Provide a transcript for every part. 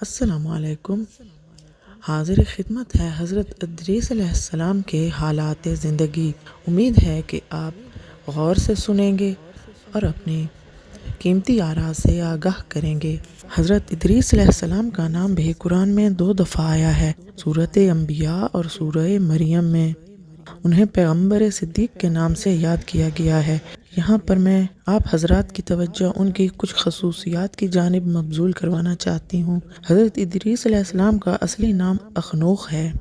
السلام علیکم۔ حاضر خدمت ہے حضرت ادریس علیہ السلام کے حالات زندگی۔ امید ہے کہ آپ غور سے سنیں گے اور اپنی قیمتی آراء سے آگاہ کریں گے۔ حضرت ادریس علیہ السلام کا نام بھی قرآن میں 2 دفعہ آیا ہے، سورۃ انبیاء اور سورہ مریم میں۔ انہیں پیغمبر صدیق کے نام سے یاد کیا گیا ہے۔ یہاں پر میں آپ حضرات کی توجہ ان کی کچھ خصوصیات کی جانب مبذول کروانا چاہتی ہوں۔ حضرت ادریس علیہ السلام کا اصلی نام اخنوخ ہے۔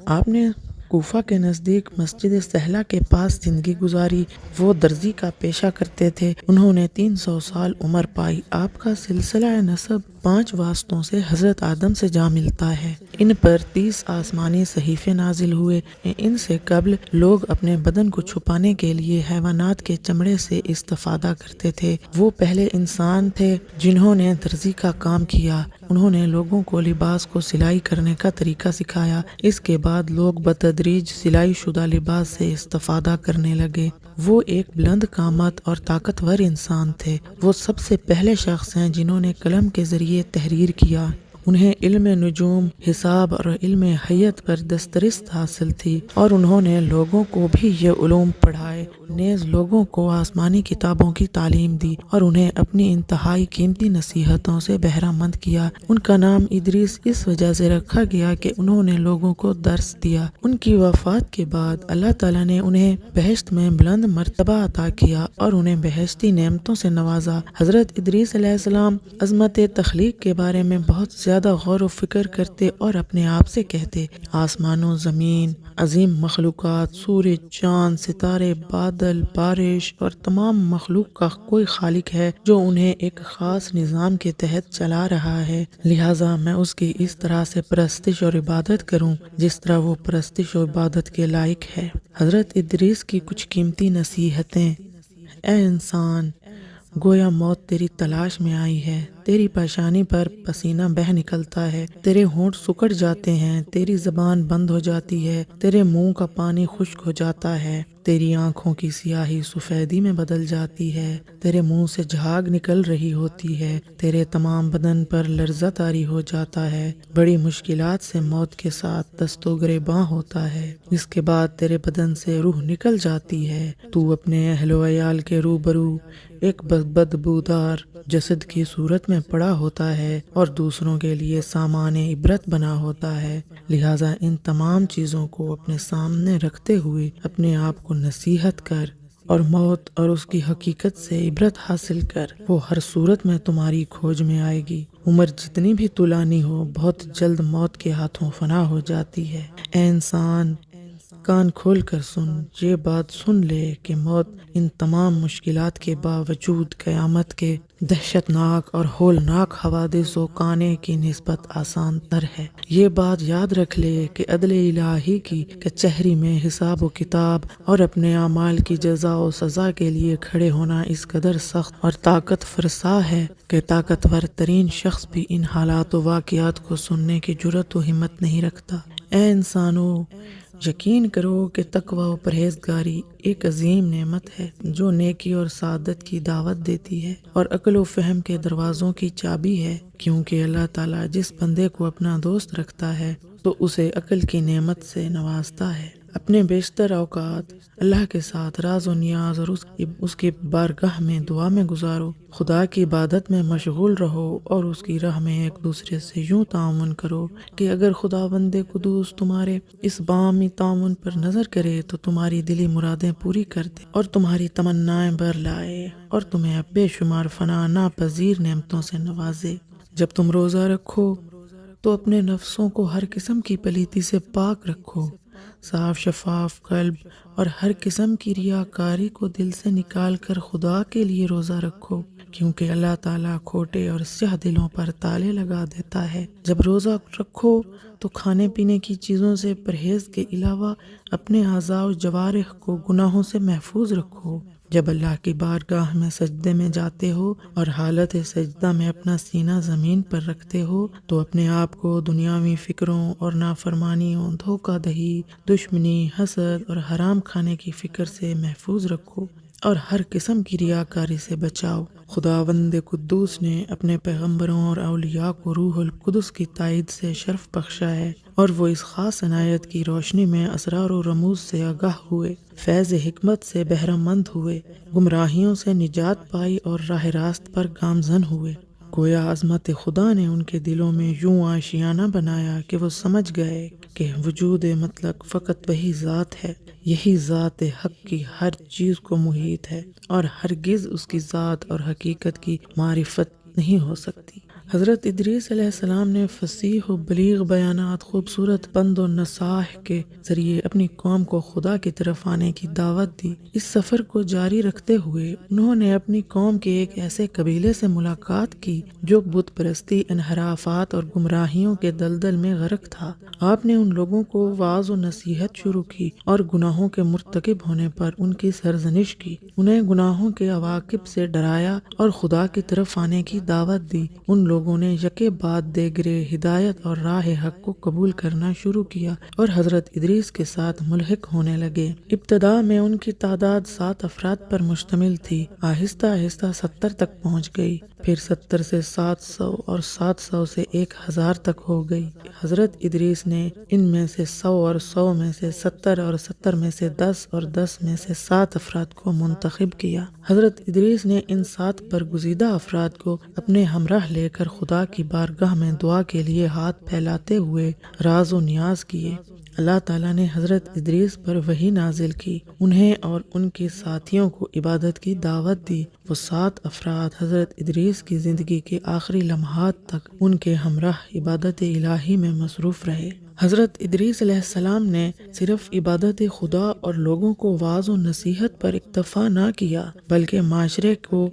آپ نے کوفہ کے نزدیک مسجد سہلہ کے پاس زندگی گزاری۔ وہ درزی کا پیشہ کرتے تھے۔ انہوں نے 300 سال عمر پائی۔ آپ کا سلسلہ نسب 5 واسطوں سے حضرت آدم سے جا ملتا ہے۔ ان پر 30 آسمانی صحیفے نازل ہوئے۔ ان سے قبل لوگ اپنے بدن کو چھپانے کے لیے حیوانات کے چمڑے سے استفادہ کرتے تھے۔ وہ پہلے انسان تھے جنہوں نے درزی کا کام کیا۔ انہوں نے لوگوں کو لباس کو سلائی کرنے کا طریقہ سکھایا۔ اس کے بعد لوگ بتدریج سلائی شدہ لباس سے استفادہ کرنے لگے۔ وہ ایک بلند قامت اور طاقتور انسان تھے۔ وہ سب سے پہلے شخص ہیں جنہوں نے قلم کے ذریعے تحریر کیا۔ انہیں علم نجوم، حساب اور علم حیت پر دسترس حاصل تھی اور انہوں نے لوگوں کو بھی یہ علوم پڑھائے، نیز لوگوں کو آسمانی کتابوں کی تعلیم دی اور انہیں اپنی انتہائی قیمتی نصیحتوں سے بہرہ مند کیا۔ ان کا نام ادریس اس وجہ سے رکھا گیا کہ انہوں نے لوگوں کو درس دیا۔ ان کی وفات کے بعد اللہ تعالیٰ نے انہیں بہشت میں بلند مرتبہ عطا کیا اور انہیں بہشتی نعمتوں سے نوازا۔ حضرت ادریس علیہ السلام عظمت تخلیق کے بارے میں بہت زیادہ غور و فکر کرتے اور اپنے آپ سے کہتے: آسمان و زمین، عظیم مخلوقات، سورج، چاند، ستارے، بادل، بارش اور تمام مخلوق کا کوئی خالق ہے جو انہیں ایک خاص نظام کے تحت چلا رہا ہے، لہٰذا میں اس کی اس طرح سے پرستش اور عبادت کروں جس طرح وہ پرستش اور عبادت کے لائق ہے۔ حضرت ادریس کی کچھ قیمتی نصیحتیں: اے انسان، گویا موت تیری تلاش میں آئی ہے، تیری پیشانی پر پسینہ بہہ نکلتا ہے، تیرے ہونٹ سکڑ جاتے ہیں، تیری زبان بند ہو جاتی ہے، تیرے منہ کا پانی خشک ہو جاتا ہے، تیری آنکھوں کی سیاہی سفیدی میں بدل جاتی ہے، تیرے منہ سے جھاگ نکل رہی ہوتی ہے، تیرے تمام بدن پر لرزہ طاری ہو جاتا ہے، بڑی مشکلات سے موت کے ساتھ دست و گریباں ہوتا ہے، اس کے بعد تیرے بدن سے روح نکل جاتی ہے، تو اپنے اہل و عیال کے روبرو ایک بدبودار جسد کی صورت میں پڑا ہوتا ہے اور دوسروں کے لیے سامان عبرت بنا ہوتا ہے، لہٰذا ان تمام چیزوں کو اپنے سامنے رکھتے ہوئے اپنے آپ کو نصیحت کر اور موت اور اس کی حقیقت سے عبرت حاصل کر۔ وہ ہر صورت میں تمہاری کھوج میں آئے گی۔ عمر جتنی بھی طولانی ہو، بہت جلد موت کے ہاتھوں فنا ہو جاتی ہے۔ اے انسان، کان کھول کر سن، یہ بات سن لے کہ موت ان تمام مشکلات کے باوجود قیامت کے دہشتناک اور ہولناک حوادث و کانے کی نسبت آسان تر ہے۔ یہ بات یاد رکھ لے کہ عدل الہی کی کچہری میں حساب و کتاب اور اپنے اعمال کی جزا و سزا کے لیے کھڑے ہونا اس قدر سخت اور طاقت فرسا ہے کہ طاقتور ترین شخص بھی ان حالات و واقعات کو سننے کی جرأت و ہمت نہیں رکھتا۔ اے انسانو، یقین کرو کہ تقوی و پرہیزگاری ایک عظیم نعمت ہے جو نیکی اور سعادت کی دعوت دیتی ہے اور عقل و فہم کے دروازوں کی چابی ہے، کیونکہ اللہ تعالیٰ جس بندے کو اپنا دوست رکھتا ہے تو اسے عقل کی نعمت سے نوازتا ہے۔ اپنے بیشتر اوقات اللہ کے ساتھ راز و نیاز اور اس کی بارگاہ میں دعا میں گزارو، خدا کی عبادت میں مشغول رہو اور اس کی راہ میں ایک دوسرے سے یوں تعاون کرو کہ اگر خدا بندے قدوس تمہارے اس باہمی تعاون پر نظر کرے تو تمہاری دلی مرادیں پوری کر دے اور تمہاری تمنائیں بر لائے اور تمہیں بے شمار فنا ناپذیر نعمتوں سے نوازے۔ جب تم روزہ رکھو تو اپنے نفسوں کو ہر قسم کی پلیتی سے پاک رکھو، صاف شفاف قلب اور ہر قسم کی ریاکاری کو دل سے نکال کر خدا کے لیے روزہ رکھو، کیونکہ اللہ تعالیٰ کھوٹے اور سیاہ دلوں پر تالے لگا دیتا ہے۔ جب روزہ رکھو تو کھانے پینے کی چیزوں سے پرہیز کے علاوہ اپنے اعضاء و جوارح کو گناہوں سے محفوظ رکھو۔ جب اللہ کی بارگاہ میں سجدے میں جاتے ہو اور حالت سجدہ میں اپنا سینہ زمین پر رکھتے ہو تو اپنے آپ کو دنیاوی فکروں اور نافرمانیوں، دھوکہ دہی، دشمنی، حسد اور حرام کھانے کی فکر سے محفوظ رکھو اور ہر قسم کی ریاکاری سے بچاؤ۔ خداوند قدوس نے اپنے پیغمبروں اور اولیاء کو روح القدس کی تائید سے شرف بخشا ہے، اور وہ اس خاص عنایت کی روشنی میں اسرار و رموز سے آگاہ ہوئے، فیض حکمت سے بہرہ مند ہوئے، گمراہیوں سے نجات پائی اور راہ راست پر گامزن ہوئے۔ گویا عظمت خدا نے ان کے دلوں میں یوں آشیانہ بنایا کہ وہ سمجھ گئے کہ وجود مطلق فقط وہی ذات ہے، یہی ذات حق کی ہر چیز کو محیط ہے، اور ہرگز اس کی ذات اور حقیقت کی معرفت نہیں ہو سکتی۔ حضرت ادریس علیہ السلام نے فصیح و بلیغ بیانات، خوبصورت پند و نصاح کے ذریعے اپنی قوم کو خدا کی طرف آنے کی دعوت دی۔ اس سفر کو جاری رکھتے ہوئے انہوں نے اپنی قوم کے ایک ایسے قبیلے سے ملاقات کی جو بت پرستی، انحرافات اور گمراہیوں کے دلدل میں غرق تھا۔ آپ نے ان لوگوں کو وعظ و نصیحت شروع کی اور گناہوں کے مرتکب ہونے پر ان کی سرزنش کی، انہیں گناہوں کے عواقب سے ڈرایا اور خدا کی طرف آنے کی دعوت دی۔ ان لوگوں نے یکے بعد دیگرے ہدایت اور راہ حق کو قبول کرنا شروع کیا اور حضرت ادریس کے ساتھ ملحق ہونے لگے۔ ابتدا میں ان کی تعداد 7 افراد پر مشتمل تھی، آہستہ آہستہ 70 تک پہنچ گئی، پھر 70 سے 700 اور 700 سے 1000 تک ہو گئی۔ حضرت ادریس نے ان میں سے 100 اور 100 میں سے 70 اور 70 میں سے 10 اور 10 میں سے 7 افراد کو منتخب کیا۔ حضرت ادریس نے ان 7 برگزیدہ افراد کو اپنے ہمراہ لے کر خدا کی بارگاہ میں دعا کے لیے ہاتھ پھیلاتے ہوئے راز و نیاز کیے۔ اللہ تعالیٰ نے حضرت ادریس پر وحی نازل کی، انہیں اور ان کے ساتھیوں کو عبادت کی دعوت دی۔ وہ 7 افراد حضرت ادریس کی زندگی کے آخری لمحات تک ان کے ہمراہ عبادت الہی میں مصروف رہے۔ حضرت ادریس علیہ السلام نے صرف عبادت خدا اور لوگوں کو وعظ و نصیحت پر اکتفا نہ کیا، بلکہ معاشرے کو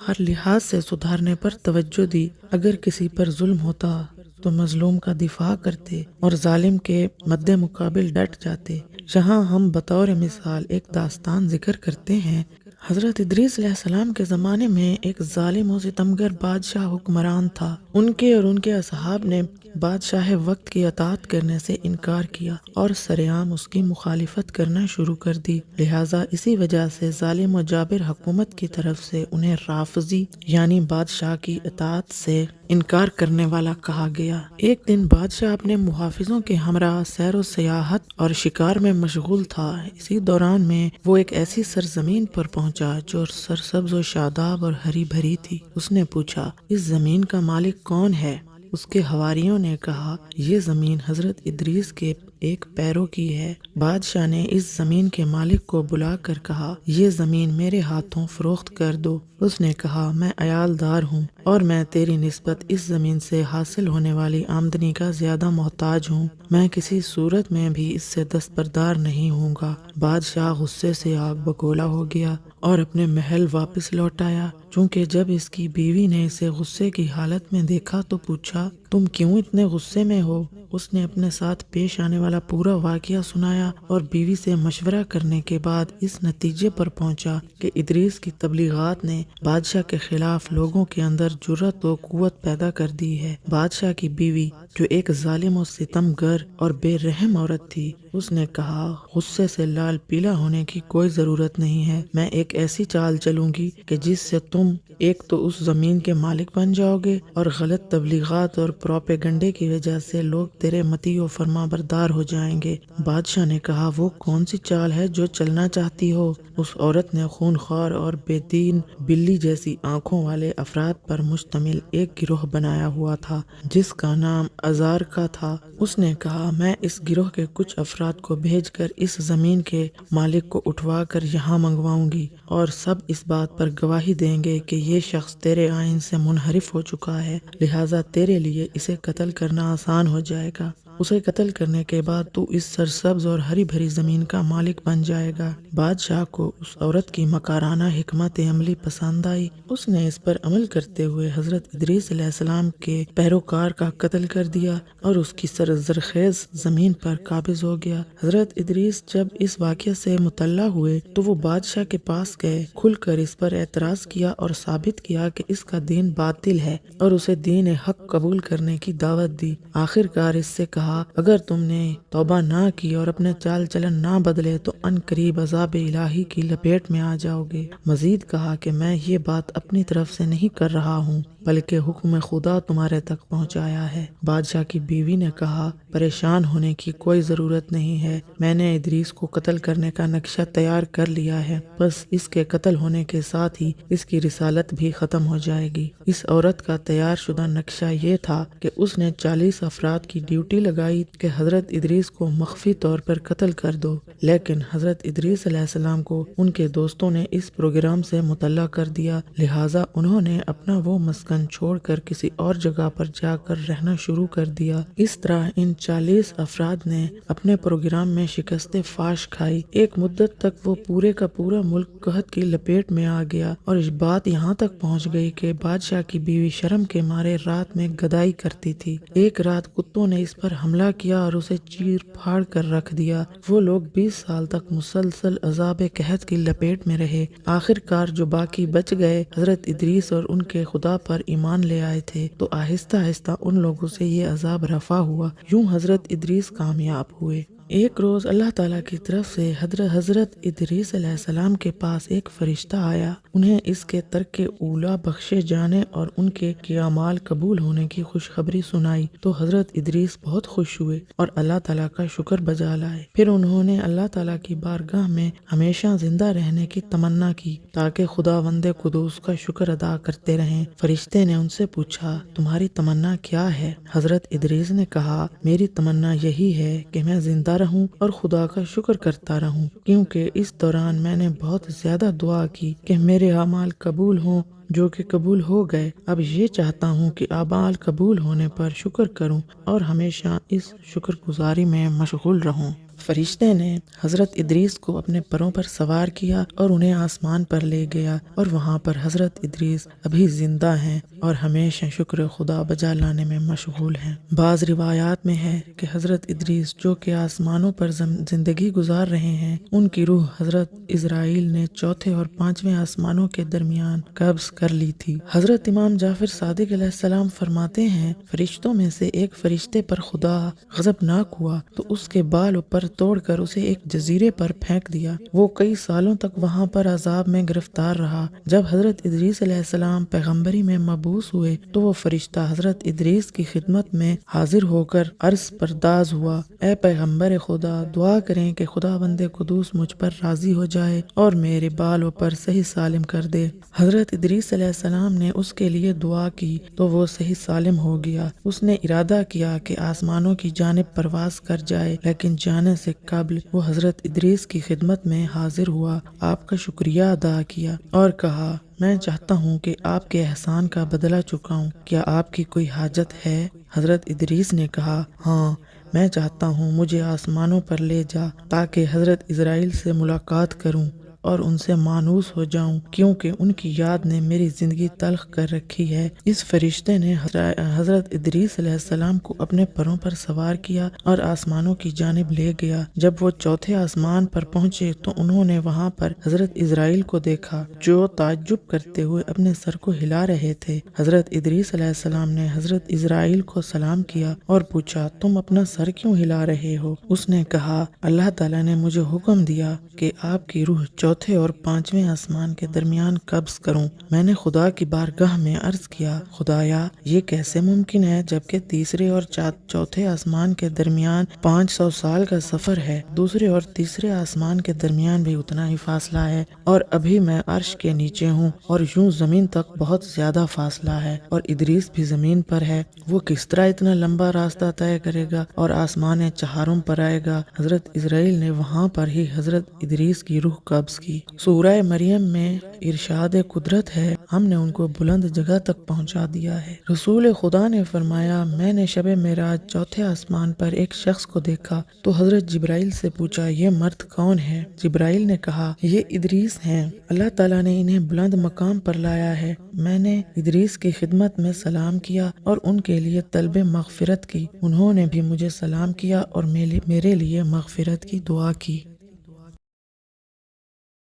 ہر لحاظ سے سدھارنے پر توجہ دی۔ اگر کسی پر ظلم ہوتا تو مظلوم کا دفاع کرتے اور ظالم کے مد مقابل ڈٹ جاتے۔ یہاں ہم بطور مثال ایک داستان ذکر کرتے ہیں۔ حضرت ادریس علیہ السلام کے زمانے میں ایک ظالم و ستمگر بادشاہ حکمران تھا۔ ان کے اور ان کے اصحاب نے بادشاہ وقت کی اطاعت کرنے سے انکار کیا اور سرعام اس کی مخالفت کرنا شروع کر دی۔ لہٰذا اسی وجہ سے ظالم و جابر حکومت کی طرف سے انہیں رافضی یعنی بادشاہ کی اطاعت سے انکار کرنے والا کہا گیا۔ ایک دن بادشاہ اپنے محافظوں کے ہمراہ سیر و سیاحت اور شکار میں مشغول تھا۔ اسی دوران میں وہ ایک ایسی سرزمین پر پہنچا جو سرسبز و شاداب اور ہری بھری تھی۔ اس نے پوچھا، اس زمین کا مالک کون ہے؟ اس کے حواریوں نے کہا، یہ زمین حضرت ادریس کے ایک پیرو کی ہے۔ بادشاہ نے اس زمین کے مالک کو بلا کر کہا، یہ زمین میرے ہاتھوں فروخت کر دو۔ اس نے کہا، میں عیال دار ہوں اور میں تیری نسبت اس زمین سے حاصل ہونے والی آمدنی کا زیادہ محتاج ہوں، میں کسی صورت میں بھی اس سے دستبردار نہیں ہوں گا۔ بادشاہ غصے سے آگ بگولا ہو گیا اور اپنے محل واپس لوٹ آیا۔ چونکہ جب اس کی بیوی نے اسے غصے کی حالت میں دیکھا تو پوچھا، تم کیوں اتنے غصے میں ہو؟ اس نے اپنے ساتھ پیش آنے والا پورا واقعہ سنایا اور بیوی سے مشورہ کرنے کے بعد اس نتیجے پر پہنچا کہ ادریس کی تبلیغات نے بادشاہ کے خلاف لوگوں کے اندر جرأت و قوت پیدا کر دی ہے۔ بادشاہ کی بیوی جو ایک ظالم و ستم گر اور بے رحم عورت تھی، اس نے کہا، غصے سے لال پیلا ہونے کی کوئی ضرورت نہیں ہے، میں ایک ایسی چال چلوں گی کہ جس سے تم ایک تو اس زمین کے مالک بن جاؤ گے اور غلط تبلیغات اور پروپیگنڈے کی وجہ سے لوگ تیرے مطیع و فرما بردار ہو جائیں گے۔ بادشاہ نے کہا، وہ کون سی چال ہے جو چلنا چاہتی ہو؟ اس عورت نے خونخوار اور بے دین بلی جیسی آنکھوں والے افراد پر مشتمل ایک گروہ بنایا ہوا تھا جس کا نام ازار کا تھا۔ اس نے کہا، میں اس گروہ کے کچھ افراد کو بھیج کر اس زمین کے مالک کو اٹھوا کر یہاں منگواؤں گی، اور سب اس بات پر گواہی دیں گے کہ یہ شخص تیرے آئین سے منحرف ہو چکا ہے، لہٰذا تیرے لیے اسے قتل کرنا آسان ہو جائے گا۔ اسے قتل کرنے کے بعد تو اس سرسبز اور ہری بھری زمین کا مالک بن جائے گا۔ بادشاہ کو اس عورت کی مکارانہ حکمت عملی پسند آئی۔ اس نے اس پر عمل کرتے ہوئے حضرت ادریس علیہ السلام کے پیروکار کا قتل کر دیا اور اس کی زرخیز زمین پر قابض ہو گیا۔ حضرت ادریس جب اس واقعے سے مطلع ہوئے تو وہ بادشاہ کے پاس گئے، کھل کر اس پر اعتراض کیا اور ثابت کیا کہ اس کا دین باطل ہے اور اسے دین حق قبول کرنے کی دعوت دی۔ آخر کار اس سے کہا کہا اگر تم نے توبہ نہ کی اور اپنے چال چلن نہ بدلے تو ان قریب عذاب الہی کی لپیٹ میں آ جاؤ گے۔ مزید کہا کہ میں یہ بات اپنی طرف سے نہیں کر رہا ہوں بلکہ حکم خدا تمہارے تک پہنچایا ہے۔ بادشاہ کی بیوی نے کہا پریشان ہونے کی کوئی ضرورت نہیں ہے، میں نے ادریس کو قتل کرنے کا نقشہ تیار کر لیا ہے، بس اس کے قتل ہونے کے ساتھ ہی اس کی رسالت بھی ختم ہو جائے گی۔ اس عورت کا تیار شدہ نقشہ یہ تھا کہ اس نے 40 افراد کی ڈیوٹی لگائی کہ حضرت ادریس کو مخفی طور پر قتل کر دو، لیکن حضرت ادریس علیہ السلام کو ان کے دوستوں نے اس پروگرام سے مطلع کر دیا، لہٰذا انہوں نے اپنا وہ مسکن چھوڑ کر کسی اور جگہ پر جا کر رہنا شروع کر دیا۔ اس طرح ان 40 افراد نے اپنے پروگرام میں شکست فاش کھائی۔ ایک مدت تک وہ پورے کا پورا ملک قحط کی لپیٹ میں آ گیا اور اس بات یہاں تک پہنچ گئی کہ بادشاہ کی بیوی شرم کے مارے رات میں گدائی کرتی تھی۔ ایک رات کتوں نے اس پر حملہ کیا اور اسے چیر پھاڑ کر رکھ دیا۔ وہ لوگ 20 سال تک مسلسل عذاب قحط کی لپیٹ میں رہے۔ آخر کار جو باقی بچ گئے حضرت ادریس اور ان کے خدا پر ایمان لے آئے تھے، تو آہستہ آہستہ ان لوگوں سے یہ عذاب رفع ہوا۔ یوں حضرت ادریس کامیاب ہوئے۔ ایک روز اللہ تعالیٰ کی طرف سے حضرت ادریس علیہ السلام کے پاس ایک فرشتہ آیا، انہیں اس کے ترک اولا بخشے جانے اور ان کے اعمال قبول ہونے کی خوشخبری سنائی تو حضرت ادریس بہت خوش ہوئے اور اللہ تعالیٰ کا شکر بجا لائے۔ پھر انہوں نے اللہ تعالیٰ کی بارگاہ میں ہمیشہ زندہ رہنے کی تمنا کی تاکہ خداوند قدوس کا شکر ادا کرتے رہیں۔ فرشتے نے ان سے پوچھا تمہاری تمنا کیا ہے؟ حضرت ادریس نے کہا میری تمنا یہی ہے کہ میں زندہ رہوں اور خدا کا شکر کرتا رہوں، کیونکہ اس دوران میں نے بہت زیادہ دعا کی کہ میرے اعمال قبول ہوں جو کہ قبول ہو گئے۔ اب یہ چاہتا ہوں کہ اعمال قبول ہونے پر شکر کروں اور ہمیشہ اس شکر گزاری میں مشغول رہوں۔ فرشتے نے حضرت ادریس کو اپنے پروں پر سوار کیا اور انہیں آسمان پر لے گیا، اور وہاں پر حضرت ادریس ابھی زندہ ہیں اور ہمیشہ شکر خدا بجا لانے میں مشغول ہیں۔ بعض روایات میں ہے کہ حضرت ادریس جو کہ آسمانوں پر زندگی گزار رہے ہیں، ان کی روح حضرت اسرائیل نے چوتھے اور پانچویں آسمانوں کے درمیان قبض کر لی تھی۔ حضرت امام جعفر صادق علیہ السلام فرماتے ہیں فرشتوں میں سے ایک فرشتے پر خدا غضبناک ہوا تو اس کے بال پر توڑ کر اسے ایک جزیرے پر پھینک دیا۔ وہ کئی سالوں تک وہاں پر عذاب میں گرفتار رہا۔ جب حضرت ادریس علیہ السلام پیغمبری میں مبعوث ہوئے تو وہ فرشتہ حضرت ادریس کی خدمت میں حاضر ہو کر عرض پرداز ہوا، اے پیغمبر خدا، دعا کریں کہ خداوند قدوس مجھ پر راضی ہو جائے اور میرے بالوں پر صحیح سالم کر دے۔ حضرت ادریس علیہ السلام نے اس کے لیے دعا کی تو وہ صحیح سالم ہو گیا۔ اس نے ارادہ کیا کہ آسمانوں کی جانب پرواز کر جائے، لیکن جانے سے قبل وہ حضرت ادریس کی خدمت میں حاضر ہوا، آپ کا شکریہ ادا کیا اور کہا میں چاہتا ہوں کہ آپ کے احسان کا بدلہ چکاؤں، کیا آپ کی کوئی حاجت ہے؟ حضرت ادریس نے کہا ہاں، میں چاہتا ہوں مجھے آسمانوں پر لے جا تاکہ حضرت اسرائیل سے ملاقات کروں اور ان سے مانوس ہو جاؤں، کیونکہ ان کی یاد نے میری زندگی تلخ کر رکھی ہے۔ اس فرشتے نے حضرت ادریس علیہ السلام کو اپنے پروں پر سوار کیا اور آسمانوں کی جانب لے گیا۔ جب وہ چوتھے آسمان پر پہنچے تو انہوں نے وہاں پر حضرت اسرائیل کو دیکھا جو تعجب کرتے ہوئے اپنے سر کو ہلا رہے تھے۔ حضرت ادریس علیہ السلام نے حضرت اسرائیل کو سلام کیا اور پوچھا تم اپنا سر کیوں ہلا رہے ہو؟ اس نے کہا اللہ تعالیٰ نے مجھے حکم دیا کہ آپ کی روح چوتھے اور پانچویں آسمان کے درمیان قبض کروں۔ میں نے خدا کی بارگاہ میں عرض کیا خدایا یہ کیسے ممکن ہے جبکہ تیسرے اور چوتھے آسمان کے درمیان 500 سال کا سفر ہے، دوسرے اور تیسرے آسمان کے درمیان بھی اتنا ہی فاصلہ ہے، اور ابھی میں عرش کے نیچے ہوں اور یوں زمین تک بہت زیادہ فاصلہ ہے، اور ادریس بھی زمین پر ہے، وہ کس طرح اتنا لمبا راستہ طے کرے گا اور آسمان چہارم پر آئے گا؟ حضرت اسرائیل نے وہاں پر ہی حضرت ادریس کی روح قبض کی۔ سورہ مریم میں ارشاد قدرت ہے ہم نے ان کو بلند جگہ تک پہنچا دیا ہے۔ رسول خدا نے فرمایا میں نے شب معراج چوتھے آسمان پر ایک شخص کو دیکھا تو حضرت جبرائیل سے پوچھا یہ مرد کون ہے؟ جبرائیل نے کہا یہ ادریس ہیں، اللہ تعالیٰ نے انہیں بلند مقام پر لایا ہے۔ میں نے ادریس کی خدمت میں سلام کیا اور ان کے لیے طلب مغفرت کی، انہوں نے بھی مجھے سلام کیا اور میرے لیے مغفرت کی دعا کی۔